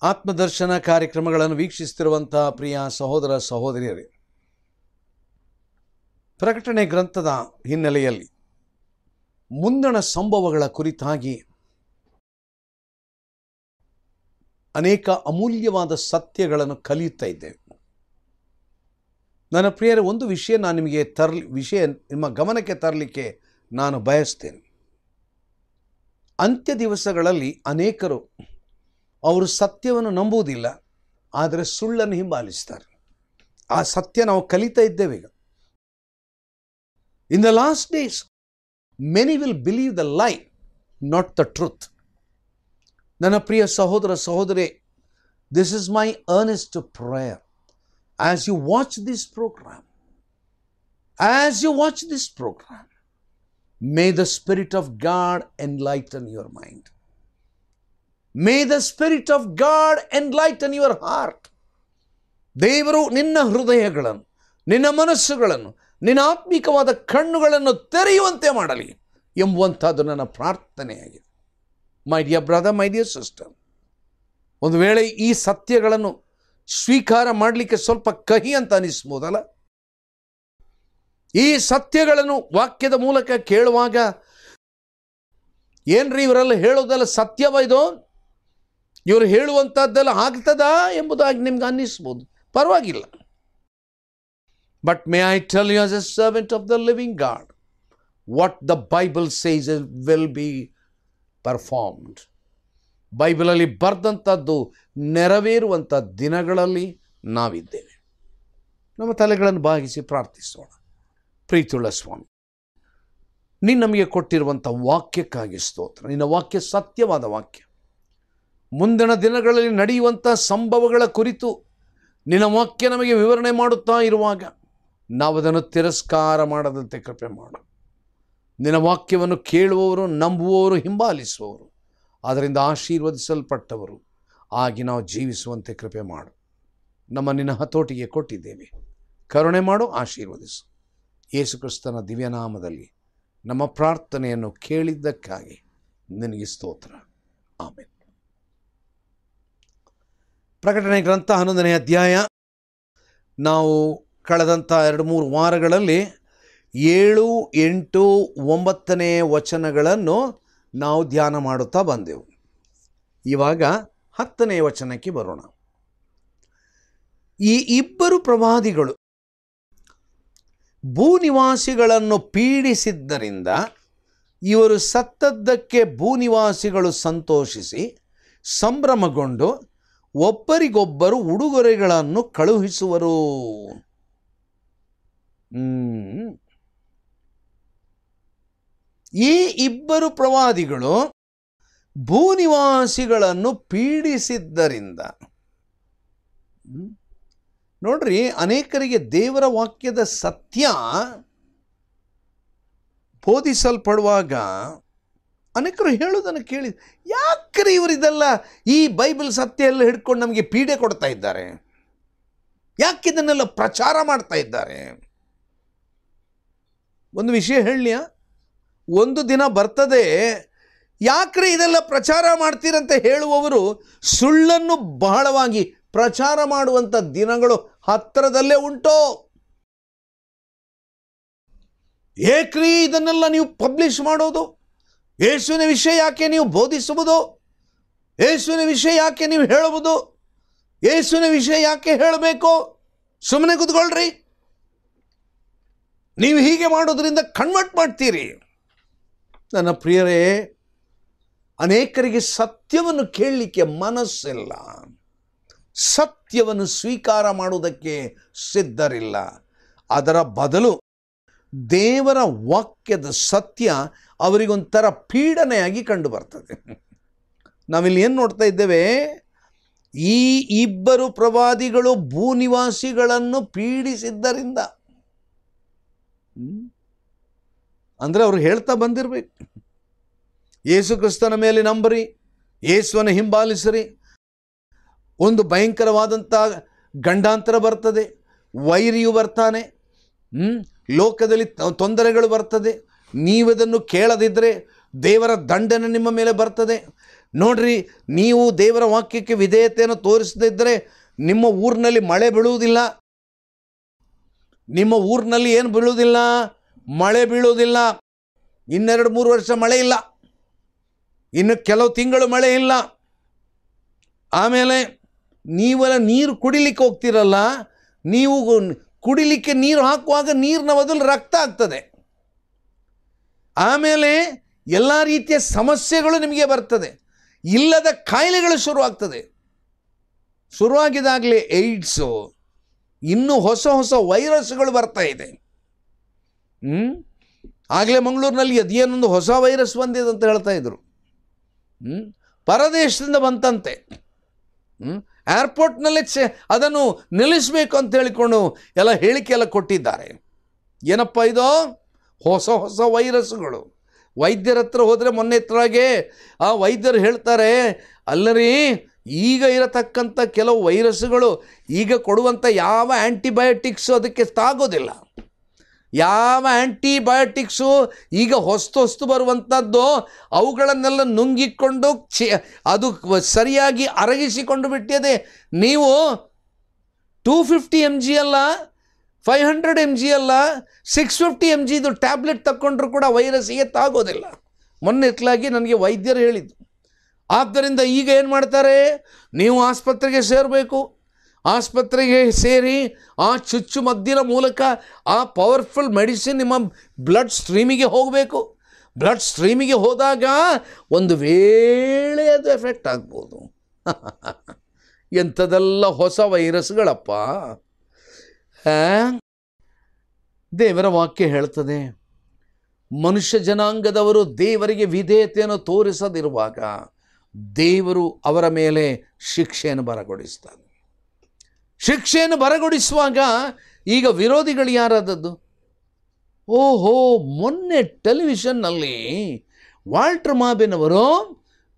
ಆತ್ಮದರ್ಶನ ಕಾರ್ಯಕ್ರಮಗಳನ್ನು ವೀಕ್ಷಿಸುತ್ತಿರುವಂತಹ ಪ್ರಿಯ ಸಹೋದರ ಸಹೋದರಿಯರೇ, ಪ್ರಕಟಣೆ ಗ್ರಂಥದ ಹಿನ್ನೆಲೆಯಲ್ಲಿ ಮುಂದಣ ಸಂಭವಗಳ ಕುರಿತಾಗಿ ಅನೇಕ ಅಮೂಲ್ಯವಾದ ಸತ್ಯಗಳನ್ನು ಕಲಿಯುತ್ತಾ ಇದ್ದೇವೆ. ನನ್ನ ಪ್ರಿಯರೇ, ಒಂದು ವಿಷಯ ನಾನು ನಿಮಗೆ ನಿಮ್ಮ ಗಮನಕ್ಕೆ ತರಲಿಕ್ಕೆ ನಾನು ಬಯಸ್ತೇನೆ. ಅಂತ್ಯ ದಿವಸಗಳಲ್ಲಿ ಅನೇಕರು ಅವರು ಸತ್ಯವನ್ನು ನಂಬುವುದಿಲ್ಲ, ಆದರೆ ಸುಳ್ಳನ್ನು ಹಿಂಬಾಲಿಸ್ತಾರೆ. ಆ ಸತ್ಯ ನಾವು ಕಲಿತಾ ಇದ್ದೇವೆ ಈಗ. In the last days many will believe the ಲೈ, ನಾಟ್ ದ ಟ್ರೂತ್. ನನ್ನ ಪ್ರಿಯ ಸಹೋದರ ಸಹೋದರಿ, this is my Ernst prayer as you watch this program, may the Spirit of God enlighten your mind. May the Spirit of God enlighten your heart. ದೇವರು ನಿನ್ನ ಹೃದಯಗಳನ್ನು, ನಿನ್ನ ಮನಸ್ಸುಗಳನ್ನು, ನಿನ್ನ ಆತ್ಮಿಕವಾದ ಕಣ್ಣುಗಳನ್ನು ತೆರೆಯುವಂತೆ ಮಾಡಲಿ ಎಂಬುವಂಥದ್ದು ನನ್ನ ಪ್ರಾರ್ಥನೆಯಾಗಿದೆ. My dear brother, my dear sister, ಒಂದು ವೇಳೆ ಈ ಸತ್ಯಗಳನ್ನು ಸ್ವೀಕಾರ ಮಾಡಲಿಕ್ಕೆ ಸ್ವಲ್ಪ ಕಹಿ ಅಂತ ಅನಿಸ್ಬೋದಲ್ಲ. ಈ ಸತ್ಯಗಳನ್ನು ವಾಕ್ಯದ ಮೂಲಕ ಕೇಳುವಾಗ ಏನ್ರಿ ಇವರೆಲ್ಲ ಹೇಳೋದೆಲ್ಲ ಸತ್ಯವ, ಇದು ಇವರು ಹೇಳುವಂಥದ್ದೆಲ್ಲ ಆಗ್ತದಾ ಎಂಬುದಾಗಿ ನಿಮ್ಗೆ ಅನ್ನಿಸ್ಬೋದು. ಪರವಾಗಿಲ್ಲ. But may I tell you as a servant of the living God, what the Bible says will be performed. ಬೈಬಲಲ್ಲಿ ಬರೆದಂಥದ್ದು ನೆರವೇರುವಂಥ ದಿನಗಳಲ್ಲಿ ನಾವಿದ್ದೇವೆ. ನಮ್ಮ ತಲೆಗಳನ್ನು ಬಾಗಿಸಿ ಪ್ರಾರ್ಥಿಸೋಣ. ಪ್ರೀತಿಯುಳ್ಳ ಸ್ವಾಮಿ, ನೀನು ನಮಗೆ ಕೊಟ್ಟಿರುವಂಥ ವಾಕ್ಯಕ್ಕಾಗಿ ಸ್ತೋತ್ರ. ನಿನ್ನ ವಾಕ್ಯ ಸತ್ಯವಾದ ವಾಕ್ಯ. ಮುಂದಿನ ದಿನಗಳಲ್ಲಿ ನಡೆಯುವಂಥ ಸಂಭವಗಳ ಕುರಿತು ನಿನ್ನ ವಾಕ್ಯ ನಮಗೆ ವಿವರಣೆ ಮಾಡುತ್ತಾ ಇರುವಾಗ ನಾವು ಅದನ್ನು ತಿರಸ್ಕಾರ ಮಾಡದಂತೆ ಕೃಪೆ ಮಾಡು. ನಿನ್ನ ವಾಕ್ಯವನ್ನು ಕೇಳುವವರು, ನಂಬುವವರು, ಹಿಂಬಾಲಿಸುವವರು, ಅದರಿಂದ ಆಶೀರ್ವದಿಸಲ್ಪಟ್ಟವರು ಆಗಿ ನಾವು ಜೀವಿಸುವಂತೆ ಕೃಪೆ ಮಾಡು. ನಮ್ಮ ನಿನ್ನ ಹತೋಟಿಗೆ ಕೊಟ್ಟಿದ್ದೇವೆ. ಕರುಣೆ ಮಾಡು, ಆಶೀರ್ವದಿಸು. ಯೇಸು ಕ್ರಿಸ್ತನ ದಿವ್ಯನಾಮದಲ್ಲಿ ನಮ್ಮ ಪ್ರಾರ್ಥನೆಯನ್ನು ಕೇಳಿದ್ದಕ್ಕಾಗಿ ನಿನಗೆ ಸ್ತೋತ್ರ. ಆಮೆನ್. ಪ್ರಕಟಣೆ ಗ್ರಂಥ 11ನೇ ಅಧ್ಯಾಯ. ನಾವು ಕಳೆದಂಥ 2-3 ವಾರಗಳಲ್ಲಿ 7, 8, 9ನೇ ವಚನಗಳನ್ನು ನಾವು ಧ್ಯಾನ ಮಾಡುತ್ತಾ ಬಂದೆವು. ಇವಾಗ 10ನೇ ವಚನಕ್ಕೆ ಬರೋಣ. ಈ ಇಬ್ಬರು ಪ್ರವಾದಿಗಳು ಭೂನಿವಾಸಿಗಳನ್ನು ಪೀಡಿಸಿದ್ದರಿಂದ ಇವರು ಸತ್ತದ್ದಕ್ಕೆ ಭೂನಿವಾಸಿಗಳು ಸಂತೋಷಿಸಿ ಸಂಭ್ರಮಗೊಂಡು ಒಬ್ಬರಿಗೊಬ್ಬರು ಉಡುಗೊರೆಗಳನ್ನು ಕಳುಹಿಸುವರು. ಈ ಇಬ್ಬರು ಪ್ರವಾದಿಗಳು ಭೂನಿವಾಸಿಗಳನ್ನು ಪೀಡಿಸಿದ್ದರಿಂದ, ನೋಡ್ರಿ, ಅನೇಕರಿಗೆ ದೇವರ ವಾಕ್ಯದ ಸತ್ಯ ಬೋಧಿಸಲ್ಪಡುವಾಗ ಅನೇಕರು ಹೇಳುವುದನ್ನು ಕೇಳಿ, ಯಾಕ್ರಿ ಇವರಿದೆಲ್ಲ ಈ ಬೈಬಲ್ ಸತ್ಯ ಎಲ್ಲ ಹಿಡ್ಕೊಂಡು ನಮಗೆ ಪೀಡೆ ಕೊಡ್ತಾ ಇದ್ದಾರೆ, ಯಾಕಿದನ್ನೆಲ್ಲ ಪ್ರಚಾರ ಮಾಡ್ತಾ ಇದ್ದಾರೆ? ಒಂದು ವಿಷಯ ಹೇಳಲಿಯಾ? ಒಂದು ದಿನ ಬರ್ತದೆ, ಯಾಕ್ರಿ ಇದೆಲ್ಲ ಪ್ರಚಾರ ಮಾಡ್ತೀರಂತ ಹೇಳುವವರು ಸುಳ್ಳನ್ನು ಬಹಳವಾಗಿ ಪ್ರಚಾರ ಮಾಡುವಂಥ ದಿನಗಳು ಹತ್ತಿರದಲ್ಲೇ ಉಂಟು. ಏಕ್ರಿ ಇದನ್ನೆಲ್ಲ ನೀವು ಪಬ್ಲಿಷ್ ಮಾಡೋದು? ಯೇಸುವಿನ ವಿಷಯ ಯಾಕೆ ನೀವು ಬೋಧಿಸುವುದು? ಯೇಸುವಿನ ವಿಷಯ ಯಾಕೆ ನೀವು ಹೇಳುವುದು? ಯೇಸುವಿನ ವಿಷಯ ಯಾಕೆ ಹೇಳಬೇಕು? ಸುಮ್ಮನೆ ಕೂತ್ಕೊಳ್ರಿ. ನೀವು ಹೀಗೆ ಮಾಡೋದ್ರಿಂದ ಕನ್ವರ್ಟ್ ಮಾಡ್ತೀರಿ. ನನ್ನ ಪ್ರಿಯರೇ, ಅನೇಕರಿಗೆ ಸತ್ಯವನ್ನು ಕೇಳಲಿಕ್ಕೆ ಮನಸ್ಸಿಲ್ಲ, ಸತ್ಯವನ್ನು ಸ್ವೀಕಾರ ಮಾಡುವುದಕ್ಕೆ ಸಿದ್ಧರಿಲ್ಲ. ಅದರ ಬದಲು ದೇವರ ವಾಕ್ಯದ ಸತ್ಯ ಅವರಿಗೊಂಥರ ಪೀಡನೆಯಾಗಿ ಕಂಡು ಬರ್ತದೆ. ನಾವಿಲ್ಲಿ ಏನು ನೋಡ್ತಾ ಇದ್ದೇವೆ? ಈ ಇಬ್ಬರು ಪ್ರವಾದಿಗಳು ಭೂನಿವಾಸಿಗಳನ್ನು ಪೀಡಿಸಿದ್ದರಿಂದ, ಅಂದರೆ ಅವರು ಹೇಳ್ತಾ ಬಂದಿರಬೇಕು, ಯೇಸು ಕ್ರಿಸ್ತನ ಮೇಲೆ ನಂಬರಿ, ಯೇಸುವನ್ನು ಹಿಂಬಾಲಿಸಿರಿ, ಒಂದು ಭಯಂಕರವಾದಂಥ ಗಂಡಾಂತರ ಬರ್ತದೆ, ವೈರಿಯು ಬರ್ತಾನೆ, ಲೋಕದಲ್ಲಿ ತೊಂದರೆಗಳು ಬರ್ತದೆ, ನೀವದನ್ನು ಕೇಳದಿದ್ದರೆ ದೇವರ ದಂಡನೆ ನಿಮ್ಮ ಮೇಲೆ ಬರ್ತದೆ, ನೋಡ್ರಿ, ನೀವು ದೇವರ ವಾಕ್ಯಕ್ಕೆ ವಿಧೇಯತೆಯನ್ನು ತೋರಿಸದಿದ್ದರೆ ನಿಮ್ಮ ಊರಿನಲ್ಲಿ ಮಳೆ ಬೀಳುವುದಿಲ್ಲ. ನಿಮ್ಮ ಊರಿನಲ್ಲಿ ಏನು ಬೀಳುವುದಿಲ್ಲ? ಮಳೆ ಬೀಳುವುದಿಲ್ಲ. 2-3 ವರ್ಷ ಮಳೆ ಇಲ್ಲ, ಇನ್ನು ಕೆಲವು ತಿಂಗಳು ಮಳೆ ಇಲ್ಲ. ಆಮೇಲೆ ನೀವೆಲ್ಲ ನೀರು ಕುಡಿಲಿಕ್ಕೆ ಹೋಗ್ತಿರಲ್ಲ, ನೀವು ಕುಡಿಲಿಕ್ಕೆ ನೀರು ಹಾಕುವಾಗ ನೀರಿನ ಬದಲು ರಕ್ತ ಆಗ್ತದೆ. ಆಮೇಲೆ ಎಲ್ಲ ರೀತಿಯ ಸಮಸ್ಯೆಗಳು ನಿಮಗೆ ಬರ್ತದೆ, ಇಲ್ಲದ ಕಾಯಿಲೆಗಳು ಶುರುವಾಗ್ತದೆ. ಶುರುವಾಗಿದ್ದಾಗಲೇ ಏಡ್ಸು, ಇನ್ನೂ ಹೊಸ ಹೊಸ ವೈರಸ್ಗಳು ಬರ್ತಾ ಇದೆ. ಆಗಲೇ ಮಂಗಳೂರಿನಲ್ಲಿ ಅದೇನೊಂದು ಹೊಸ ವೈರಸ್ ಬಂದಿದೆ ಅಂತ ಹೇಳ್ತಾ ಇದ್ರು. ಪರದೇಶದಿಂದ ಬಂತಂತೆ. ಏರ್ಪೋರ್ಟ್ನಲ್ಲೇ ಅದನ್ನು ನಿಲ್ಲಿಸಬೇಕು ಅಂತ ಹೇಳಿಕೊಂಡು ಎಲ್ಲ ಹೇಳಿಕೆ ಎಲ್ಲ ಕೊಟ್ಟಿದ್ದಾರೆ. ಏನಪ್ಪ ಇದು? ಹೊಸ ಹೊಸ ವೈರಸ್ಗಳು. ವೈದ್ಯರ ಹತ್ರ ಹೋದರೆ ಮೊನ್ನೆ ಹತ್ರಗೆ ಆ ವೈದ್ಯರು ಹೇಳ್ತಾರೆ, ಅಲ್ಲರಿ ಈಗ ಇರತಕ್ಕಂಥ ಕೆಲವು ವೈರಸ್ಗಳು ಈಗ ಕೊಡುವಂಥ ಯಾವ ಆ್ಯಂಟಿಬಯೋಟಿಕ್ಸು ಅದಕ್ಕೆ ತಾಗೋದಿಲ್ಲ. ಯಾವ ಆ್ಯಂಟಿಬಯೋಟಿಕ್ಸು ಈಗ ಹೊಸ್ತು ಬರುವಂಥದ್ದು ಅವುಗಳನ್ನೆಲ್ಲ ನುಂಗಿಕೊಂಡು ಅದು ಸರಿಯಾಗಿ ಅರಗಿಸಿಕೊಂಡು ಬಿಟ್ಟಿದೆ. ನೀವು 250 mg ಅಲ್ಲ, 500 mg ಅಲ್ಲ, 650 mg ಇದು ಟ್ಯಾಬ್ಲೆಟ್ ತಗೊಂಡ್ರೂ ಕೂಡ ವೈರಸ್ಸಿಗೆ ತಾಗೋದಿಲ್ಲ. ಮೊನ್ನೆ ಇತ್ಲಾಗಿ ನನಗೆ ವೈದ್ಯರು ಹೇಳಿದ್ದು. ಆದ್ದರಿಂದ ಈಗ ಏನು ಮಾಡ್ತಾರೆ, ನೀವು ಆಸ್ಪತ್ರೆಗೆ ಸೇರಬೇಕು. ಆಸ್ಪತ್ರೆಗೆ ಸೇರಿ ಆ ಚುಚ್ಚು ಮದ್ದಿನ ಮೂಲಕ ಆ ಪವರ್ಫುಲ್ ಮೆಡಿಸಿನ್ ನಿಮ್ಮ ಬ್ಲಡ್ ಸ್ಟ್ರೀಮಿಗೆ ಹೋಗಬೇಕು. ಬ್ಲಡ್ ಸ್ಟ್ರೀಮಿಗೆ ಹೋದಾಗ ಒಂದು ವೇಳೆ ಅದು ಎಫೆಕ್ಟ್ ಆಗ್ಬೋದು. ಎಂಥದೆಲ್ಲ ಹೊಸ ವೈರಸ್ಗಳಪ್ಪ. ದೇವರ ವಾಕ್ಯ ಹೇಳ್ತದೆ, ಮನುಷ್ಯ ಜನಾಂಗದವರು ದೇವರಿಗೆ ವಿಧೇಯತೆಯನ್ನು ತೋರಿಸದಿರುವಾಗ ದೇವರು ಅವರ ಮೇಲೆ ಶಿಕ್ಷೆಯನ್ನು ಬರಗೊಡಿಸ್ತಾನೆ. ಶಿಕ್ಷೆಯನ್ನು ಬರಗೊಡಿಸುವಾಗ ಈಗ ವಿರೋಧಿಗಳು ಯಾರಾದದ್ದು? ಓಹೋ, ಮೊನ್ನೆ ಟೆಲಿವಿಷನ್ನಲ್ಲಿ ವಾಲ್ಟರ್ ಮಾಬೆನವರು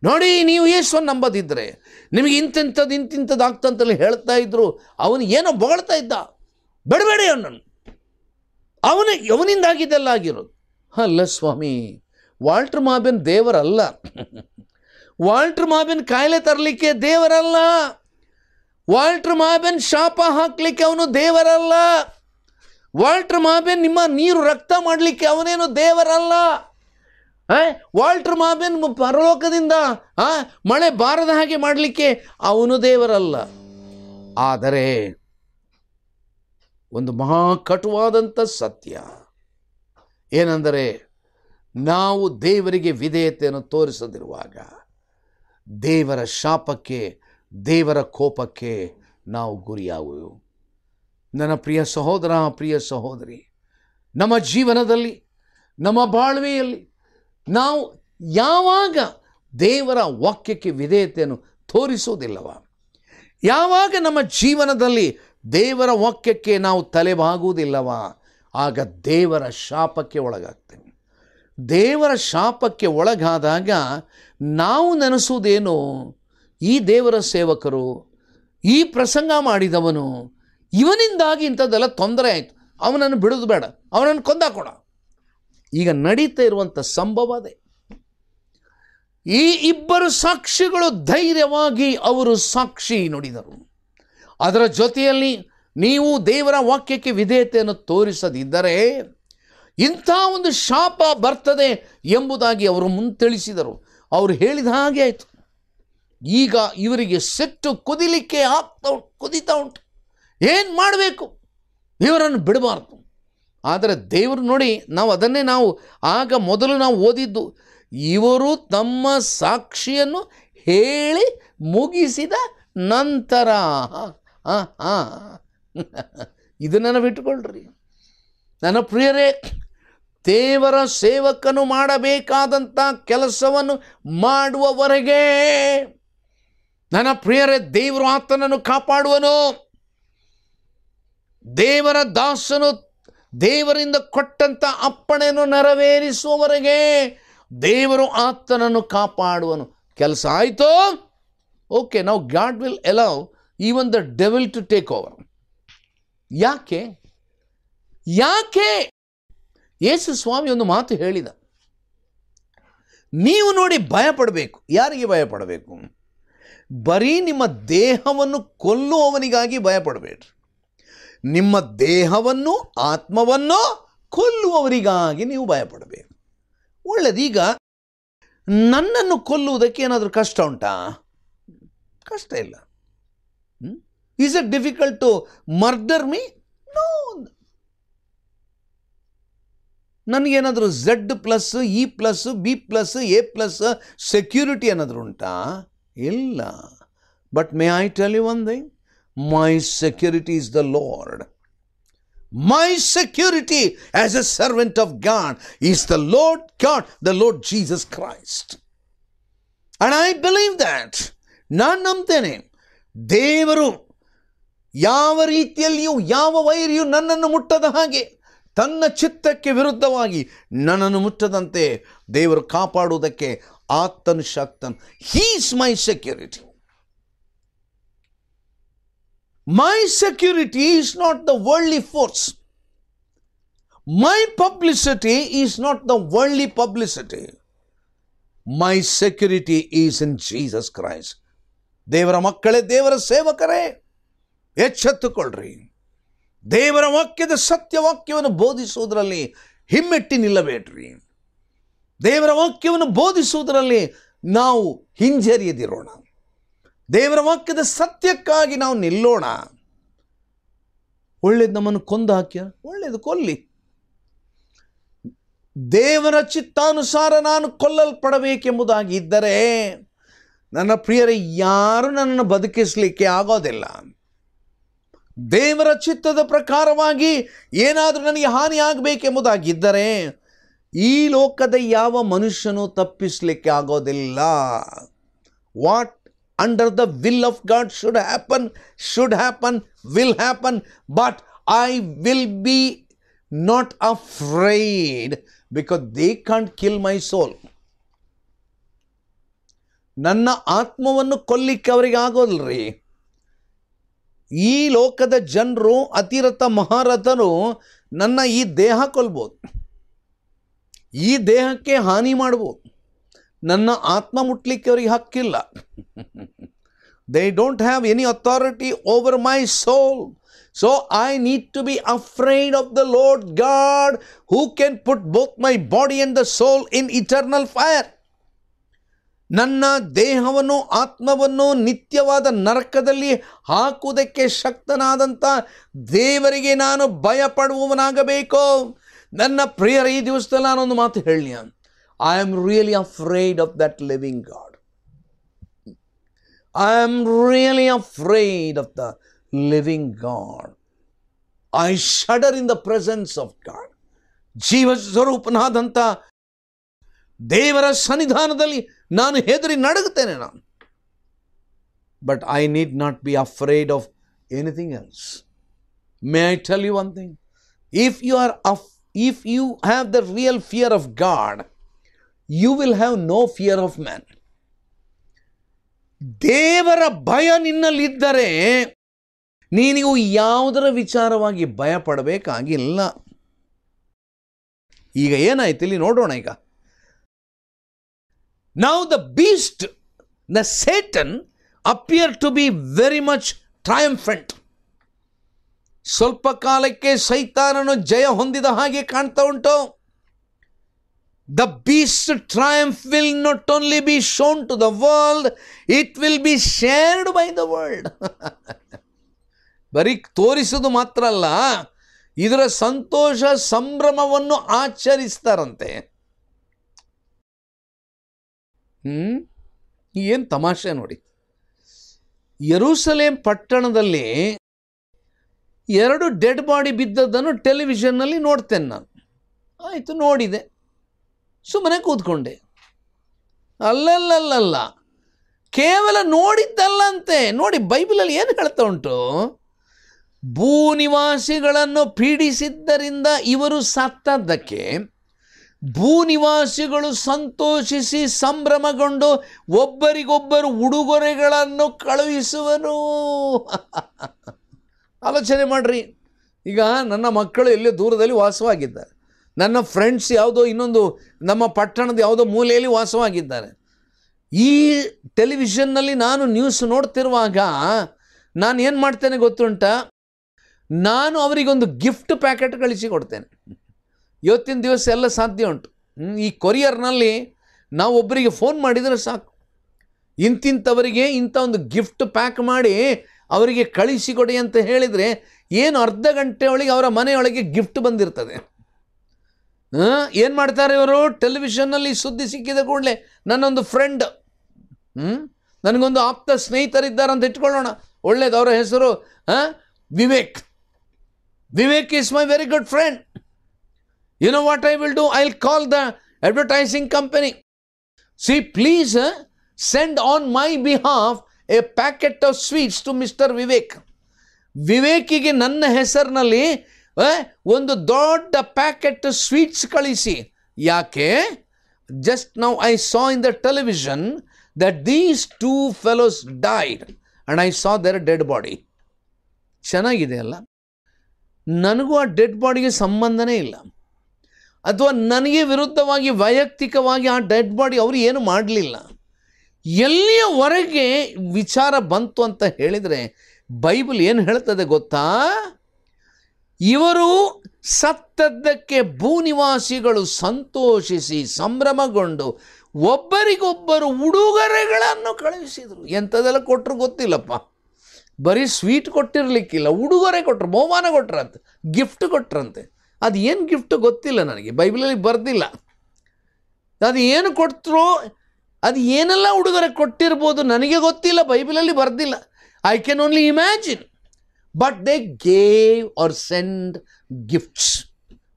ನೋಡಿ, ನೀವು ಯೇಸುವನ್ನು ನಂಬದಿದ್ದರೆ ನಿಮಗೆ ಇಂತಿಂಥದ್ದು ಆಗ್ತಂತಲ್ಲಿ ಹೇಳ್ತಾ ಇದ್ರು. ಅವನು ಏನೋ ಬೊಗಳ್ತಾ ಇದ್ದ, ಬೇಡಬೇಡಿ ಅವನನ್ನು, ಅವನಿಂದಾಗಿದ್ದೆಲ್ಲ ಆಗಿರೋದು. ಅಲ್ಲ ಸ್ವಾಮಿ, ವಾಲ್ಟರ್ ಮಾಬೆನ್ ದೇವರಲ್ಲ. ವಾಲ್ಟರ್ ಮಾಬೆನ್ ಕಾಯಿಲೆ ತರಲಿಕ್ಕೆ ದೇವರಲ್ಲ. ವಾಲ್ಟರ್ ಮಾಬೆನ್ ಶಾಪ ಹಾಕಲಿಕ್ಕೆ ಅವನು ದೇವರಲ್ಲ. ವಾಲ್ಟರ್ ಮಾಬೆನ್ ನಿಮ್ಮ ನೀರು ರಕ್ತ ಮಾಡಲಿಕ್ಕೆ ಅವನೇನು ದೇವರಲ್ಲ. ವಾಲ್ಟರ್ ಮಾಬೆನ್ ಪರಲೋಕದಿಂದ ಮಳೆ ಬಾರದ ಹಾಗೆ ಮಾಡಲಿಕ್ಕೆ ಅವನು ದೇವರಲ್ಲ. ಆದರೆ ಒಂದು ಮಹಾ ಕಟುವಾದಂಥ ಸತ್ಯ ಏನೆಂದರೆ, ನಾವು ದೇವರಿಗೆ ವಿಧೇಯತೆಯನ್ನು ತೋರಿಸದಿರುವಾಗ ದೇವರ ಶಾಪಕ್ಕೆ, ದೇವರ ಕೋಪಕ್ಕೆ ನಾವು ಗುರಿಯಾಗುವೆವು. ನನ್ನ ಪ್ರಿಯ ಸಹೋದರ, ಪ್ರಿಯ ಸಹೋದರಿ, ನಮ್ಮ ಜೀವನದಲ್ಲಿ, ನಮ್ಮ ಬಾಳ್ವೆಯಲ್ಲಿ ನಾವು ಯಾವಾಗ ದೇವರ ವಾಕ್ಯಕ್ಕೆ ವಿಧೇಯತೆಯನ್ನು ತೋರಿಸುವುದಿಲ್ಲವ, ಯಾವಾಗ ನಮ್ಮ ಜೀವನದಲ್ಲಿ ದೇವರ ವಾಕ್ಯಕ್ಕೆ ನಾವು ತಲೆಬಾಗುವುದಿಲ್ಲವ, ಆಗ ದೇವರ ಶಾಪಕ್ಕೆ ಒಳಗಾಗ್ತೇವೆ. ದೇವರ ಶಾಪಕ್ಕೆ ಒಳಗಾದಾಗ ನಾವು ನೆನೆಸುವುದೇನು, ಈ ದೇವರ ಸೇವಕರು, ಈ ಪ್ರಸಂಗ ಮಾಡಿದವನು, ಇವನಿಂದಾಗಿ ಇಂಥದ್ದೆಲ್ಲ ತೊಂದರೆ ಆಯಿತು, ಅವನನ್ನು ಬಿಡೋದು ಬೇಡ, ಅವನನ್ನು ಕೊಂದಾಕೋಣ. ಈಗ ನಡೀತಾ ಇರುವಂಥ ಸಂಭವ ಅದೇ. ಈ ಇಬ್ಬರು ಸಾಕ್ಷಿಗಳು ಧೈರ್ಯವಾಗಿ ಅವರು ಸಾಕ್ಷಿ ನುಡಿದರು. ಅದರ ಜೊತೆಯಲ್ಲಿ ನೀವು ದೇವರ ವಾಕ್ಯಕ್ಕೆ ವಿಧೇಯತೆಯನ್ನು ತೋರಿಸದಿದ್ದರೆ ಇಂಥ ಒಂದು ಶಾಪ ಬರ್ತದೆ ಎಂಬುದಾಗಿ ಅವರು ಮುಂತಿಳಿಸಿದರು. ಅವರು ಹೇಳಿದ ಹಾಗೆ ಆಯಿತು. ಈಗ ಇವರಿಗೆ ಸಿಟ್ಟು ಕುದಿಲಿಕ್ಕೆ ಕುದಿತಾ ಉಂಟು. ಏನು ಮಾಡಬೇಕು? ಇವರನ್ನು ಬಿಡಬಾರ್ದು. ಆದರೆ ದೇವರು ನೋಡಿ, ನಾವು ಮೊದಲು ನಾವು ಓದಿದ್ದು, ಇವರು ತಮ್ಮ ಸಾಕ್ಷಿಯನ್ನು ಹೇಳಿ ಮುಗಿಸಿದ ನಂತರ ಇದನ್ನು ಬಿಟ್ಟುಕೊಳ್ಳ್ರಿ. ನನ್ನ ಪ್ರಿಯರೇ, ದೇವರ ಸೇವಕನು ಮಾಡಬೇಕಾದಂಥ ಕೆಲಸವನ್ನು ಮಾಡುವವರೆಗೆ ನನ್ನ ಪ್ರಿಯರೇ, ದೇವರು ಆತನನ್ನು ಕಾಪಾಡುವನು. ದೇವರ ದಾಸನು ದೇವರಿಂದ ಕೊಟ್ಟಂಥ ಅಪ್ಪಣೆಯನ್ನು ನೆರವೇರಿಸುವವರೆಗೆ ದೇವರು ಆತನನ್ನು ಕಾಪಾಡುವನು. ಕೆಲಸ ಆಯಿತು, ಓಕೆ, ನಾವು God will allow even the devil to take over. ಯಾಕೆ ಯೇಸು ಸ್ವಾಮಿ ಒಂದು ಮಾತು ಹೇಳಿದ, ನೀವು ನೋಡಿ ಭಯಪಡಬೇಕು. ಯಾರಿಗೆ ಭಯಪಡಬೇಕು? ಬರೀ ನಿಮ್ಮ ದೇಹವನ್ನು ಕೊಲ್ಲುವವನಿಗಾಗಿ ಭಯಪಡಬೇಡ್ರಿ. ನಿಮ್ಮ ದೇಹವನ್ನು ಆತ್ಮವನ್ನು ಕೊಲ್ಲುವವರಿಗಾಗಿ ನೀವು ಭಯಪಡಬೇಕು. ಒಳ್ಳೆಯದೀಗ ನನ್ನನ್ನು ಕೊಲ್ಲುವುದಕ್ಕೆ ಏನಾದರೂ ಕಷ್ಟ ಉಂಟಾ? ಕಷ್ಟ ಇಲ್ಲ. Is it difficult to murder me? No. ನನಗೇನಾದರೂ Z+, E+, B+, A+ security ಏನಾದರೂ ಉಂಟಾ? ಇಲ್ಲ. But may I tell you one thing, my security is the lord. My security as a servant of God is the Lord God, the Lord Jesus Christ. And I believe that. ನಾನು ನಂಬ್ತೇನೆ, ದೇವರು ಯಾವ ರೀತಿಯಲ್ಲಿಯೂ ಯಾವ ವೈರಿಯೂ ನನ್ನನ್ನು ಮುಟ್ಟದ ಹಾಗೆ, ತನ್ನ ಚಿತ್ತಕ್ಕೆ ವಿರುದ್ಧವಾಗಿ ನನ್ನನ್ನು ಮುಟ್ಟದಂತೆ ದೇವರು ಕಾಪಾಡುವುದಕ್ಕೆ ಆತನು ಶಕ್ತನು. He is my security. My security is not the worldly force. My publicity is not the worldly publicity. My security is in Jesus Christ. ದೇವರ ಮಕ್ಕಳೇ, ದೇವರ ಸೇವಕರೇ, ಎಚ್ಚೆತ್ತುಕೊಳ್ಳ್ರಿ. ದೇವರ ವಾಕ್ಯದ ಸತ್ಯವಾಕ್ಯವನ್ನು ಬೋಧಿಸುವುದರಲ್ಲಿ ಹಿಮ್ಮೆಟ್ಟಿ ನಿಲ್ಲಬೇಡ್ರಿ. ದೇವರ ವಾಕ್ಯವನ್ನು ಬೋಧಿಸುವುದರಲ್ಲಿ ನಾವು ಹಿಂಜರಿಯದಿರೋಣ. ದೇವರ ವಾಕ್ಯದ ಸತ್ಯಕ್ಕಾಗಿ ನಾವು ನಿಲ್ಲೋಣ. ಒಳ್ಳೇದು ನಮ್ಮನ್ನು ಕೊಂದು ಹಾಕ್ಯ, ಒಳ್ಳೇದು ಕೊಲ್ಲಿ. ದೇವರ ಚಿತ್ತಾನುಸಾರ ನಾನು ಕೊಲ್ಲಲ್ಪಡಬೇಕೆಂಬುದಾಗಿ ಇದ್ದರೆ, ನನ್ನ ಪ್ರಿಯರೇ, ಯಾರು ನನ್ನನ್ನು ಬದುಕಿಸಲಿಕ್ಕೆ ಆಗೋದಿಲ್ಲ. ದೇವರ ಚಿತ್ತದ ಪ್ರಕಾರವಾಗಿ ಏನಾದರೂ ನನಗೆ ಹಾನಿ ಆಗಬೇಕೆಂಬುದಾಗಿದ್ದರೆ ಈ ಲೋಕದ ಯಾವ ಮನುಷ್ಯನೂ ತಪ್ಪಿಸಲಿಕ್ಕೆ ಆಗೋದಿಲ್ಲ. What under the will of God should happen, will happen, but I will be not afraid because they can't kill my soul. ನನ್ನ ಆತ್ಮವನ್ನು ಕೊಲ್ಲಿಕ್ಕೆ ಅವರಿಗೆ ಆಗೋದಿಲ್ರಿ. ಈ ಲೋಕದ ಜನರು, ಅತಿರಥ ಮಹಾರಥರು ನನ್ನ ಈ ದೇಹ ಕೊಲ್ಬೋದು, ಈ ದೇಹಕ್ಕೆ ಹಾನಿ ಮಾಡ್ಬೋದು. ನನ್ನ ಆತ್ಮ ಮುಟ್ಲಿಕ್ಕೆ ಅವರಿಗೆ ಹಕ್ಕಿಲ್ಲ. They don't have any authority over my soul. So I need to be afraid of the Lord God, who can put both my body and the soul in eternal fire. ನನ್ನ ದೇಹವನ್ನು ಆತ್ಮವನ್ನು ನಿತ್ಯವಾದ ನರಕದಲ್ಲಿ ಹಾಕುವುದಕ್ಕೆ ಶಕ್ತನಾದಂಥ ದೇವರಿಗೆ ನಾನು ಭಯಪಡುವವನಾಗಬೇಕು. ನನ್ನ ಪ್ರಿಯರ, ಈ ದಿವಸದಲ್ಲಿ ನಾನೊಂದು ಮಾತು ಹೇಳಿ, I am really afraid of that living God. I am really afraid of the living God. I shudder in the presence of God. ಜೀವ ಸ್ವರೂಪನಾದಂಥ ದೇವರ ಸನ್ನಿಧಾನದಲ್ಲಿ ನಾನು ಹೆದರಿ ನಡುಗುತ್ತೇನೆ ನಾನು. But I need not be afraid of anything else. May I tell you one thing? If you have the real fear of God, you will have no fear of man. ದೇವರ ಭಯ ನಿನ್ನಲ್ಲಿದ್ದರೆ ನೀನು ಯಾವುದರ ವಿಚಾರವಾಗಿ ಭಯ ಪಡಬೇಕಾಗಿಲ್ಲ. ಈಗ ಏನಾಯ್ತು ಇಲ್ಲಿ ನೋಡೋಣ. ಈಗ now the beast, the Satan, appear to be very much triumphant. ಸ್ವಲ್ಪ ಕಾಲಕ್ಕೆ ಸೈತಾನನು ಜಯ ಹೊಂದಿದ ಹಾಗೆ ಕಾಣ್ತಾ ಉಂಟು. The beast's triumph will not only be shown to the world, it will be shared by the world. ಬರೀ ತೋರಿಸುವುದು ಮಾತ್ರ ಅಲ್ಲ, ಇದರ ಸಂತೋಷ ಸಂಭ್ರಮವನ್ನು ಆಚರಿಸ್ತಾರಂತೆ. ಏನು ತಮಾಷೆ ನೋಡಿ. ಯೆರೂಸಲೇಮ್ ಪಟ್ಟಣದಲ್ಲಿ 2 ಡೆಡ್ ಬಾಡಿ ಬಿದ್ದದ್ದನ್ನು ಟೆಲಿವಿಷನ್ನಲ್ಲಿ ನೋಡ್ತೇನೆ ನಾನು. ಆಯಿತು, ನೋಡಿದೆ, ಸುಮ್ಮನೆ ಕೂತ್ಕೊಂಡೆ. ಅಲ್ಲಲ್ಲ, ಕೇವಲ ನೋಡಿದ್ದಲ್ಲಂತೆ. ನೋಡಿ, ಬೈಬಲಲ್ಲಿ ಏನು ಹೇಳ್ತಾ ಉಂಟು? ಭೂನಿವಾಸಿಗಳನ್ನು ಪೀಡಿಸಿದ್ದರಿಂದ ಇವರು ಸತ್ತದ್ದಕ್ಕೆ ಭೂನಿವಾಸಿಗಳು ಸಂತೋಷಿಸಿ ಸಂಭ್ರಮಗೊಂಡು ಒಬ್ಬರಿಗೊಬ್ಬರು ಉಡುಗೊರೆಗಳನ್ನು ಕಳುಹಿಸುವರು. ಆಲೋಚನೆ ಮಾಡ್ರಿ. ಈಗ ನನ್ನ ಮಕ್ಕಳು ಎಲ್ಲೇ ದೂರದಲ್ಲಿ ವಾಸವಾಗಿದ್ದಾರೆ. ನನ್ನ ಫ್ರೆಂಡ್ಸ್ ಯಾವುದೋ ಇನ್ನೊಂದು ನಮ್ಮ ಪಟ್ಟಣದ ಯಾವುದೋ ಮೂಲೆಯಲ್ಲಿ ವಾಸವಾಗಿದ್ದಾರೆ. ಈ ಟೆಲಿವಿಷನ್ನಲ್ಲಿ ನಾನು ನ್ಯೂಸ್ ನೋಡ್ತಿರುವಾಗ ನಾನು ಏನು ಮಾಡ್ತೇನೆ ಗೊತ್ತುಂಟಾ, ನಾನು ಅವರಿಗೊಂದು ಗಿಫ್ಟ್ ಪ್ಯಾಕೆಟ್ ಕಳಿಸಿ ಕೊಡ್ತೇನೆ. ಇವತ್ತಿನ ದಿವಸ ಎಲ್ಲ ಸಾಧ್ಯ ಉಂಟು. ಈ ಕೊರಿಯರ್ನಲ್ಲಿ ನಾವು ಒಬ್ಬರಿಗೆ ಫೋನ್ ಮಾಡಿದರೆ ಸಾಕು, ಇಂತಿಂಥವರಿಗೆ ಇಂಥ ಒಂದು ಗಿಫ್ಟ್ ಪ್ಯಾಕ್ ಮಾಡಿ ಅವರಿಗೆ ಕಳಿಸಿಕೊಡಿ ಅಂತ ಹೇಳಿದರೆ ಏನು ಅರ್ಧ ಗಂಟೆ ಒಳಗೆ ಅವರ ಮನೆಯೊಳಗೆ ಗಿಫ್ಟ್ ಬಂದಿರ್ತದೆ. ಏನು ಮಾಡ್ತಾರೆ ಇವರು, ಟೆಲಿವಿಷನ್ನಲ್ಲಿ ಸುದ್ದಿ ಸಿಕ್ಕಿದ ಕೂಡಲೇ ನನ್ನೊಂದು ಫ್ರೆಂಡ್, ನನಗೊಂದು ಆಪ್ತ ಸ್ನೇಹಿತರಿದ್ದಾರೆ ಅಂತ ಇಟ್ಕೊಳ್ಳೋಣ, ಒಳ್ಳೇದು, ಅವರ ಹೆಸರು Vivek. Vivek is my very good friend. You know what I will do, I will call the advertising company. See please send on my behalf a packet of sweets to mister Vivek. ವಿವೇಕಿಗೆ ನನ್ನ ಹೆಸರಿನಲ್ಲಿ ಒಂದು ದೊಡ್ಡ ಪ್ಯಾಕೆಟ್ ಸ್ವೀಟ್ಸ್ ಕಳಿಸಿ. ಯಾಕೆ? Just now I saw in the television that these 2 fellows died and I saw their dead body. ಚೆನ್ನಾಗಿದೆ ಅಲ್ಲ? ನನಗೂ ಆ ಡೆಡ್ ಬಾಡಿಗೆ ಸಂಬಂಧನೇ ಇಲ್ಲ, ಅಥವಾ ನನಗೆ ವಿರುದ್ಧವಾಗಿ ವೈಯಕ್ತಿಕವಾಗಿ ಆ ಡೆಡ್ ಬಾಡಿ ಅವರು ಏನು ಮಾಡಲಿಲ್ಲ. ಎಲ್ಲಿಯವರೆಗೆ ವಿಚಾರ ಬಂತು ಅಂತ ಹೇಳಿದರೆ ಬೈಬಲ್ ಏನು ಹೇಳ್ತದೆ ಗೊತ್ತಾ? ಇವರು ಸತ್ತದ್ದಕ್ಕೆ ಭೂನಿವಾಸಿಗಳು ಸಂತೋಷಿಸಿ ಸಂಭ್ರಮಗೊಂಡು ಒಬ್ಬರಿಗೊಬ್ಬರು ಉಡುಗೊರೆಗಳನ್ನು ಕಳುಹಿಸಿದರು. ಎಂಥದೆಲ್ಲ ಕೊಟ್ಟರು ಗೊತ್ತಿಲ್ಲಪ್ಪ, ಬರೀ ಸ್ವೀಟ್ ಕೊಟ್ಟಿರಲಿಕ್ಕಿಲ್ಲ, ಉಡುಗೊರೆ ಕೊಟ್ಟರು, ಬಹುಮಾನ ಕೊಟ್ಟರಂತೆ, ಗಿಫ್ಟ್ ಕೊಟ್ಟರಂತೆ. ಅದು ಏನು ಗಿಫ್ಟ್ ಗೊತ್ತಿಲ್ಲ ನನಗೆ, ಬೈಬಲಲ್ಲಿ ಬರ್ದಿಲ್ಲ. ಅದು ಏನು ಕೊಟ್ಟರು, ಅದು ಏನೆಲ್ಲ ಉಡುಗೊರೆ ಕೊಟ್ಟಿರ್ಬೋದು ನನಗೆ ಗೊತ್ತಿಲ್ಲ, ಬೈಬಲಲ್ಲಿ ಬರ್ದಿಲ್ಲ. I can only imagine. But they gave or send gifts.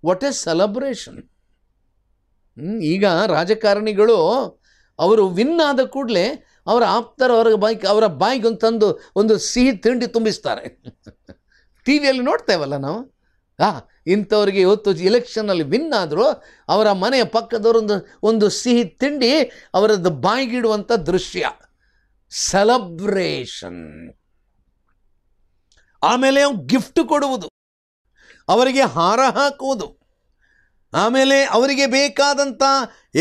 What a celebration. ಈಗ ರಾಜಕಾರಣಿಗಳು ಅವರು ವಿನ್ ಆದ ಕೂಡಲೇ ಅವರ ಆಪ್ತರ ಅವರ ಬಾಯಿಗೆ ತಂದು ಒಂದು ಸಿಹಿ ತಿಂಡಿ ತುಂಬಿಸ್ತಾರೆ. ಟಿ ವಿಯಲ್ಲಿ ನೋಡ್ತೇವಲ್ಲ ನಾವು. ಇಂಥವ್ರಿಗೆ ಇವತ್ತು ಎಲೆಕ್ಷನ್ನಲ್ಲಿ ವಿನ್ ಆದರೂ ಅವರ ಮನೆಯ ಪಕ್ಕದವರೊಂದು ಒಂದು ಸಿಹಿ ತಿಂಡಿ ಅವರದ್ದು ಬಾಯಿಗಿಡುವಂಥ ದೃಶ್ಯ, ಸೆಲೆಬ್ರೇಷನ್. ಆಮೇಲೆ ಗಿಫ್ಟ್ ಕೊಡುವುದು, ಅವರಿಗೆ ಹಾರ ಹಾಕುವುದು, ಆಮೇಲೆ ಅವರಿಗೆ ಬೇಕಾದಂಥ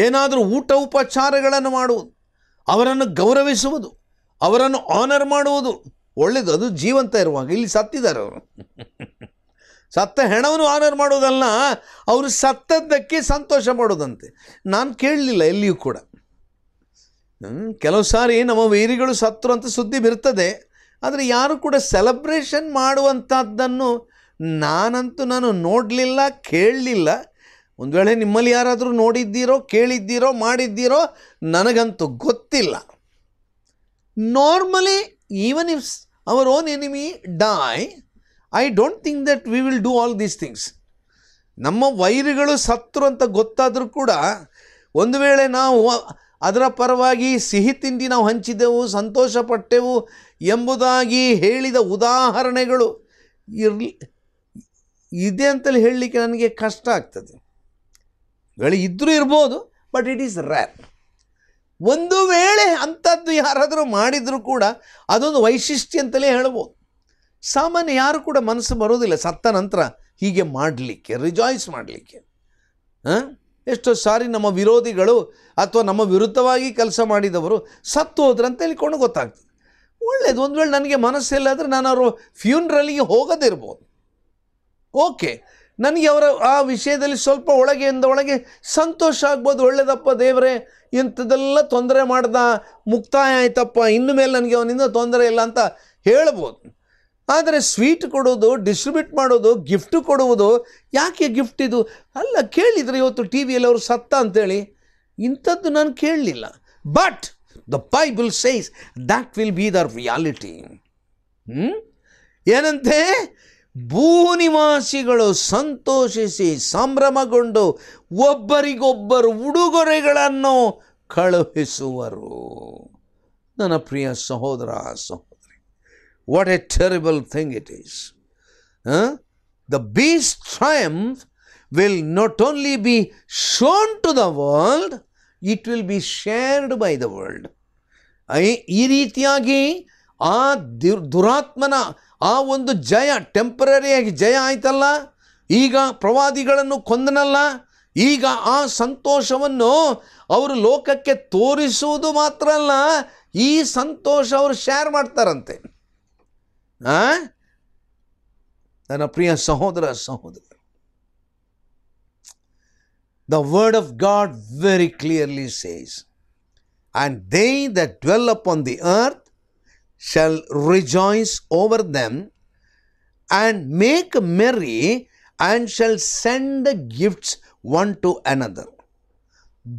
ಏನಾದರೂ ಊಟ ಉಪಚಾರಗಳನ್ನು ಮಾಡುವುದು, ಅವರನ್ನು ಗೌರವಿಸುವುದು, ಅವರನ್ನು ಆನರ್ ಮಾಡುವುದು. ಒಳ್ಳೆಯದು, ಅದು ಜೀವಂತ ಇರುವಾಗ. ಇಲ್ಲಿ ಸತ್ತಿದ್ದಾರೆ ಅವರು. ಸತ್ತ ಹೆಣವನ್ನು ಆನರ್ ಮಾಡೋದಲ್ಲ, ಅವರು ಸತ್ತದ್ದಕ್ಕೆ ಸಂತೋಷ ಮಾಡೋದಂತೆ. ನಾನು ಕೇಳಲಿಲ್ಲ ಎಲ್ಲಿಯೂ ಕೂಡ. ಕೆಲವು ಸಾರಿ ನಮ್ಮ ವೈರಿಗಳು ಸತ್ತರು ಅಂತ ಸುದ್ದಿ ಬಿರ್ತದೆ, ಆದರೆ ಯಾರು ಕೂಡ ಸೆಲೆಬ್ರೇಷನ್ ಮಾಡುವಂಥದ್ದನ್ನು ನಾನು ನೋಡಲಿಲ್ಲ, ಕೇಳಲಿಲ್ಲ. ಒಂದು ವೇಳೆ ನಿಮ್ಮಲ್ಲಿ ಯಾರಾದರೂ ನೋಡಿದ್ದೀರೋ, ಕೇಳಿದ್ದೀರೋ, ಮಾಡಿದ್ದೀರೋ, ನನಗಂತೂ ಗೊತ್ತಿಲ್ಲ. Normally even if our own enemy die, I don't think that we will do all these things. ನಮ್ಮ ವೈರಿಗಳು ಸತ್ತರು ಅಂತ ಗೊತ್ತಾದರೂ ಕೂಡ ಒಂದು ವೇಳೆ ನಾವು ಅದರ ಪರವಾಗಿ ಸಿಹಿ ತಿಂಡಿ ನಾವು ಹಂಚಿದೆವು, ಸಂತೋಷಪಟ್ಟೆವು ಎಂಬುದಾಗಿ ಹೇಳಿದ ಉದಾಹರಣೆಗಳು ಇದೆ ಅಂತಲೇ ಹೇಳಲಿಕ್ಕೆ ನನಗೆ ಕಷ್ಟ ಆಗ್ತದೆ. ಇದ್ದರೂ ಇರ್ಬೋದು, ಬಟ್ ಇಟ್ ಈಸ್ ರೇರ್. ಒಂದು ವೇಳೆ ಅಂಥದ್ದು ಯಾರಾದರೂ ಮಾಡಿದರೂ ಕೂಡ ಅದೊಂದು ವೈಶಿಷ್ಟ್ಯ ಅಂತಲೇ ಹೇಳ್ಬೋದು. ಸಾಮಾನ್ಯ ಯಾರು ಕೂಡ ಮನಸ್ಸು ಬರೋದಿಲ್ಲ ಸತ್ತ ನಂತರ ಹೀಗೆ ಮಾಡಲಿಕ್ಕೆ, ರಿಜಾಯ್ಸ್ ಮಾಡಲಿಕ್ಕೆ. ಎಷ್ಟೋ ಸಾರಿ ನಮ್ಮ ವಿರೋಧಿಗಳು ಅಥವಾ ನಮ್ಮ ವಿರುದ್ಧವಾಗಿ ಕೆಲಸ ಮಾಡಿದವರು ಸತ್ತು ಹೋದ್ರಂತ ಹೇಳ್ಕೊಂಡು ಗೊತ್ತಾಗ್ತದೆ. ಒಳ್ಳೆಯದು, ಒಂದು ವೇಳೆ ನನಗೆ ಮನಸ್ಸಿಲ್ಲಾದರೆ ನಾನು ಅವರು ಫ್ಯೂನ್ರಲಿಗೆ ಹೋಗೋದಿರ್ಬೋದು. ಓಕೆ, ನನಗೆ ಅವರ ಆ ವಿಷಯದಲ್ಲಿ ಸ್ವಲ್ಪ ಒಳಗೆ ಸಂತೋಷ ಆಗ್ಬೋದು. ಒಳ್ಳೆಯದಪ್ಪ ದೇವರೇ, ಇಂಥದ್ದೆಲ್ಲ ತೊಂದರೆ ಮಾಡ್ದ, ಮುಕ್ತಾಯ ಆಯ್ತಪ್ಪ, ಇನ್ನು ಮೇಲೆ ನನಗೆ ಅವನಿಂದ ತೊಂದರೆ ಇಲ್ಲ ಅಂತ ಹೇಳ್ಬೋದು. ಆದರೆ ಸ್ವೀಟ್ ಕೊಡೋದು, ಡಿಸ್ಟ್ರಿಬ್ಯೂಟ್ ಮಾಡೋದು, ಗಿಫ್ಟ್ ಕೊಡುವುದು, ಯಾಕೆ ಗಿಫ್ಟ್ ಇದು ಅಲ್ಲ. ಕೇಳಿದರೆ ಇವತ್ತು ಟಿ ವಿಯಲ್ಲಿ ಅವರು ಸತ್ತ ಅಂತೇಳಿ, ಇಂಥದ್ದು ನಾನು ಕೇಳಲಿಲ್ಲ. But the Bible says that will be the reality. ಏನಂತೆ? ಭೂನಿವಾಸಿಗಳು ಸಂತೋಷಿಸಿ ಸಂಭ್ರಮಗೊಂಡು ಒಬ್ಬರಿಗೊಬ್ಬರು ಉಡುಗೊರೆಗಳನ್ನು ಕಳುಹಿಸುವರು. ನನ್ನ ಪ್ರಿಯ ಸಹೋದರ ಸಹೋದರಿ, what A terrible thing it is. The beast triumph will not only be shown to the world, it will be shared by the world. ಈ ರೀತಿಯಾಗಿ ಆ ದುರಾತ್ಮನ ಆ ಒಂದು ಜಯ, ಟೆಂಪರರಿಯಾಗಿ ಜಯ ಆಯ್ತಲ್ಲ, ಈಗ ಪ್ರವಾದಿಗಳನ್ನು ಕೊಂದನಲ್ಲ, ಈಗ ಆ ಸಂತೋಷವನ್ನು ಅವರು ಲೋಕಕ್ಕೆ ತೋರಿಸುವುದು ಮಾತ್ರ ಅಲ್ಲ, ಈ ಸಂತೋಷ ಅವರು ಶೇರ್ ಮಾಡ್ತಾರಂತೆ. ನನ್ನ ಪ್ರಿಯ ಸಹೋದರ ಸಹೋದರಿ, the word of God very clearly says, and they that dwell upon the earth shall rejoice over them and make merry and shall send gifts one to another,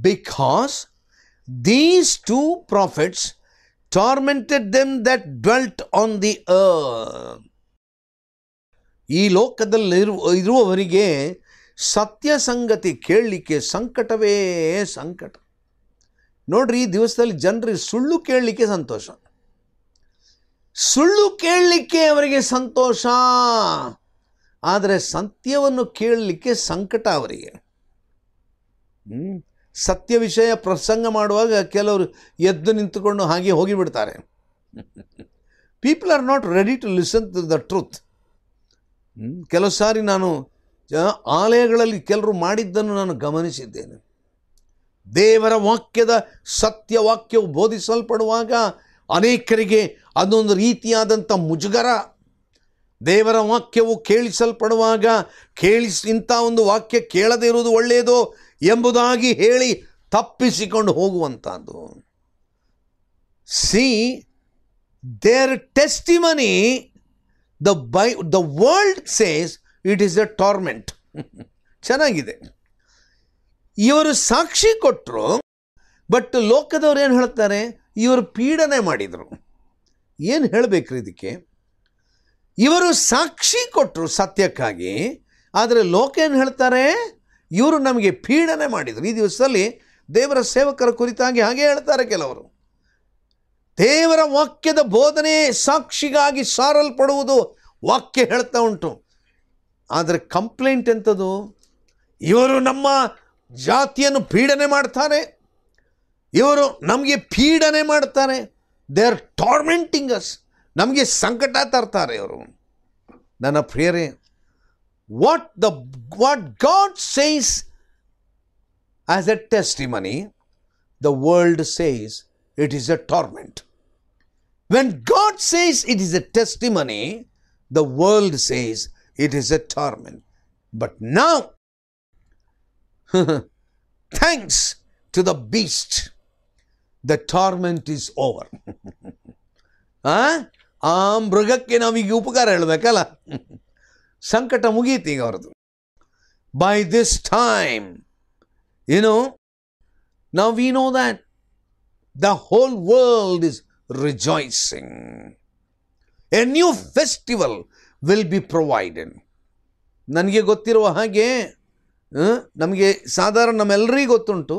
because these two prophets tormented them that dwelt on the earth. ಈ ಲೋಕದಲ್ಲಿ ಇರುವವರಿಗೆ ಸತ್ಯ ಸಂಗತಿ ಕೇಳಲಿಕ್ಕೆ ಸಂಕಟವೇ ಸಂಕಟ. ನೋಡ್ರಿ, ಈ ದಿವಸದಲ್ಲಿ ಜನರಿಗೆ ಸುಳ್ಳು ಕೇಳಲಿಕ್ಕೆ ಸಂತೋಷ, ಸುಳ್ಳು ಕೇಳಲಿಕ್ಕೆ ಅವರಿಗೆ ಸಂತೋಷ, ಆದರೆ ಸತ್ಯವನ್ನು ಕೇಳಲಿಕ್ಕೆ ಸಂಕಟ ಅವರಿಗೆ. ಸತ್ಯ ವಿಷಯ ಪ್ರಸಂಗ ಮಾಡುವಾಗ ಕೆಲವರು ಎದ್ದು ನಿಂತುಕೊಂಡು ಹಾಗೆ ಹೋಗಿಬಿಡ್ತಾರೆ. People are not ready to listen to the truth. ಕೆಲವು ಸಾರಿ ನಾನು ಆಲಯಗಳಲ್ಲಿ ಕೆಲವರು ಮಾಡಿದ್ದನ್ನು ನಾನು ಗಮನಿಸಿದ್ದೇನೆ. ದೇವರ ವಾಕ್ಯದ ಸತ್ಯವಾಕ್ಯವು ಬೋಧಿಸಲ್ಪಡುವಾಗ ಅನೇಕರಿಗೆ ಅದೊಂದು ರೀತಿಯಾದಂಥ ಮುಜುಗರ. ದೇವರ ವಾಕ್ಯವು ಕೇಳಿಸಲ್ಪಡುವಾಗ ಇಂಥ ಒಂದು ವಾಕ್ಯ ಕೇಳದೇ ಇರುವುದು ಒಳ್ಳೆಯದು ಎಂಬುದಾಗಿ ಹೇಳಿ ತಪ್ಪಿಸಿಕೊಂಡು ಹೋಗುವಂಥದ್ದು. See their testimony, the world says it is a torment. ಚೆನ್ನಾಗಿದೆ, ಇವರು ಸಾಕ್ಷಿ ಕೊಟ್ಟರು, ಬಟ್ ಲೋಕದವ್ರು ಏನು ಹೇಳ್ತಾರೆ, ಇವರು ಪೀಡನೆ ಮಾಡಿದರು. ಏನು ಹೇಳಬೇಕ್ರಿ ಇದಕ್ಕೆ? ಇವರು ಸಾಕ್ಷಿ ಕೊಟ್ಟರು ಸತ್ಯಕ್ಕಾಗಿ, ಆದರೆ ಲೋಕ ಏನು ಹೇಳ್ತಾರೆ, ಇವರು ನಮಗೆ ಪೀಡನೆ ಮಾಡಿದರು. ಈ ದಿವಸದಲ್ಲಿ ದೇವರ ಸೇವಕರ ಕುರಿತಾಗಿ ಹಾಗೆ ಹೇಳ್ತಾರೆ ಕೆಲವರು. ದೇವರ ವಾಕ್ಯದ ಬೋಧನೆ ಸಾಕ್ಷಿಗಾಗಿ ಸಾರಲ್ಪಡುವುದು ವಾಕ್ಯ ಹೇಳ್ತಾ ಉಂಟು, ಆದರೆ ಕಂಪ್ಲೇಂಟ್ ಎಂಥದ್ದು, ಇವರು ನಮ್ಮ ಜಾತಿಯನ್ನು ಪೀಡನೆ ಮಾಡ್ತಾರೆ, ಇವರು ನಮಗೆ ಪೀಡನೆ ಮಾಡ್ತಾರೆ, ದೇ ಆರ್ ಟಾರ್ಮೆಂಟಿಂಗ್ ಅಸ್, ನಮಗೆ ಸಂಕಟ ತರ್ತಾರೆ ಇವರು. ನನ್ನ ಪ್ರಿಯರೇ, what God says as a testimony, the world says it is a torment. When God says it is a testimony, the world says it is a torment. But now, thanks to the beast, the torment is over. ಆ ಮೃಗಕ್ಕೆ ನಾವೀಗ ಉಪಕಾರ ಹೇಳಬೇಕಲ್ಲ, ಸಂಕಟ ಮುಗೀತು ಈಗ ಅವ್ರದ್ದು. By this time, now we know that the whole world is rejoicing. A new festival will be provided. ನನಗೆ ಗೊತ್ತಿರುವ ಹಾಗೆ, ನಮಗೆ ಸಾಧಾರಣ ನಮ್ಮೆಲ್ಲರಿಗೂ ಗೊತ್ತುಂಟು,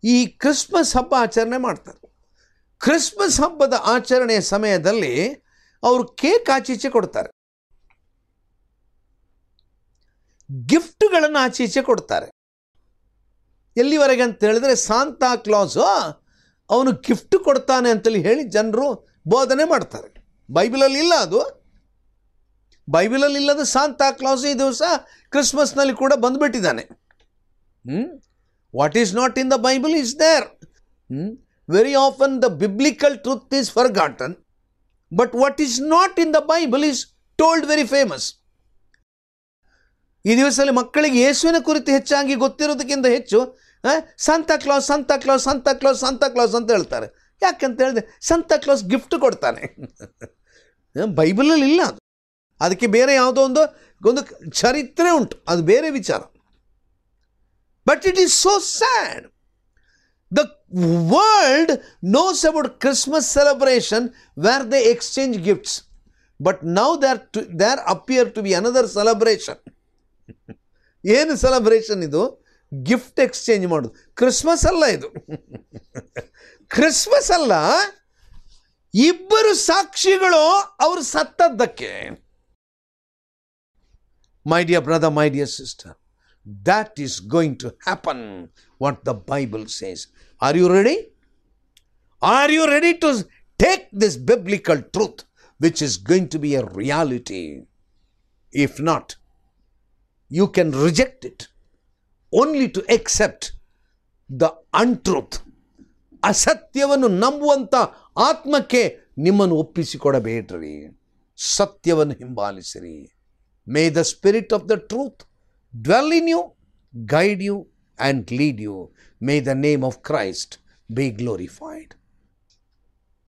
ಈ ಕ್ರಿಸ್ಮಸ್ ಹಬ್ಬ ಆಚರಣೆ ಮಾಡ್ತಾರೆ. ಕ್ರಿಸ್ಮಸ್ ಹಬ್ಬದ ಆಚರಣೆಯ ಸಮಯದಲ್ಲಿ ಅವರು ಕೇಕ್ ಆಚೀಚೆ ಕೊಡ್ತಾರೆ, ಗಿಫ್ಟ್ಗಳನ್ನು ಆಚೀಚೆ ಕೊಡ್ತಾರೆ. ಎಲ್ಲಿವರೆಗೆ ಅಂತ ಹೇಳಿದ್ರೆ, ಸಾಂತಾ ಕ್ಲಾಸು ಅವನು ಗಿಫ್ಟ್ ಕೊಡ್ತಾನೆ ಅಂತೇಳಿ ಹೇಳಿ ಜನರು ಬೋಧನೆ ಮಾಡ್ತಾರೆ. ಬೈಬಲಲ್ಲಿ ಇಲ್ಲ ಅದು, ಬೈಬಲಲ್ಲಿ ಇಲ್ಲದ ಸಾಂತಾ ಕ್ಲಾಸ್ ಈ ದಿವಸ ಕ್ರಿಸ್ಮಸ್ನಲ್ಲಿ ಕೂಡ ಬಂದುಬಿಟ್ಟಿದ್ದಾನೆ. What is not in the Bible is there. Very often the biblical truth is forgotten, but what is not in the Bible is told very famous. ಈ ದಿವಸದಲ್ಲಿ ಮಕ್ಕಳಿಗೆ ಯೇಸುವಿನ ಕುರಿತು ಹೆಚ್ಚಾಗಿ ಗೊತ್ತಿರೋದಕ್ಕಿಂತ ಹೆಚ್ಚು Santa Claus Santa Claus Santa Claus Santa Claus ಅಂತ ಹೇಳ್ತಾರೆ. ಯಾಕಂತ ಹೇಳಿದೆ, ಸಂತಾ ಕ್ಲಾಸ್ ಗಿಫ್ಟ್ ಕೊಡ್ತಾನೆ. ಬೈಬಲಲ್ಲಿ ಇಲ್ಲ ಅದು, ಅದಕ್ಕೆ ಬೇರೆ ಯಾವುದೋ ಒಂದು ಚರಿತ್ರೆ ಉಂಟು, ಅದು ಬೇರೆ ವಿಚಾರ. But it is so sad. The world knows about Christmas celebration where they exchange gifts, but now there appear to be another celebration. ಏನು ಸೆಲೆಬ್ರೇಷನ್ ಇದು? ಗಿಫ್ಟ್ ಎಕ್ಸ್ಚೇಂಜ್ ಮಾಡೋದು. ಕ್ರಿಸ್ಮಸ್ ಅಲ್ಲ ಇದು, ಕ್ರಿಸ್ಮಸ್ ಅಲ್ಲ, ಇಬ್ಬರು ಸಾಕ್ಷಿಗಳು ಅವರು ಸತ್ತದ್ದಕ್ಕೆ. My dear brother, my dear sister, that is going to happen, what the Bible says. Are you ready? Are you ready to take this biblical truth, which is going to be a reality? If not, you can reject it. Only to accept the untruth. ಅಸತ್ಯವನ್ನು ನಂಬುವಂಥ ಆತ್ಮಕ್ಕೆ ನಿಮ್ಮನ್ನು ಒಪ್ಪಿಸಿಕೊಡಬೇಡ್ರಿ. ಸತ್ಯವನ್ನು ಹಿಂಬಾಲಿಸಿರಿ. May the spirit of the truth dwell in you, guide you and lead you. May the name of Christ be glorified.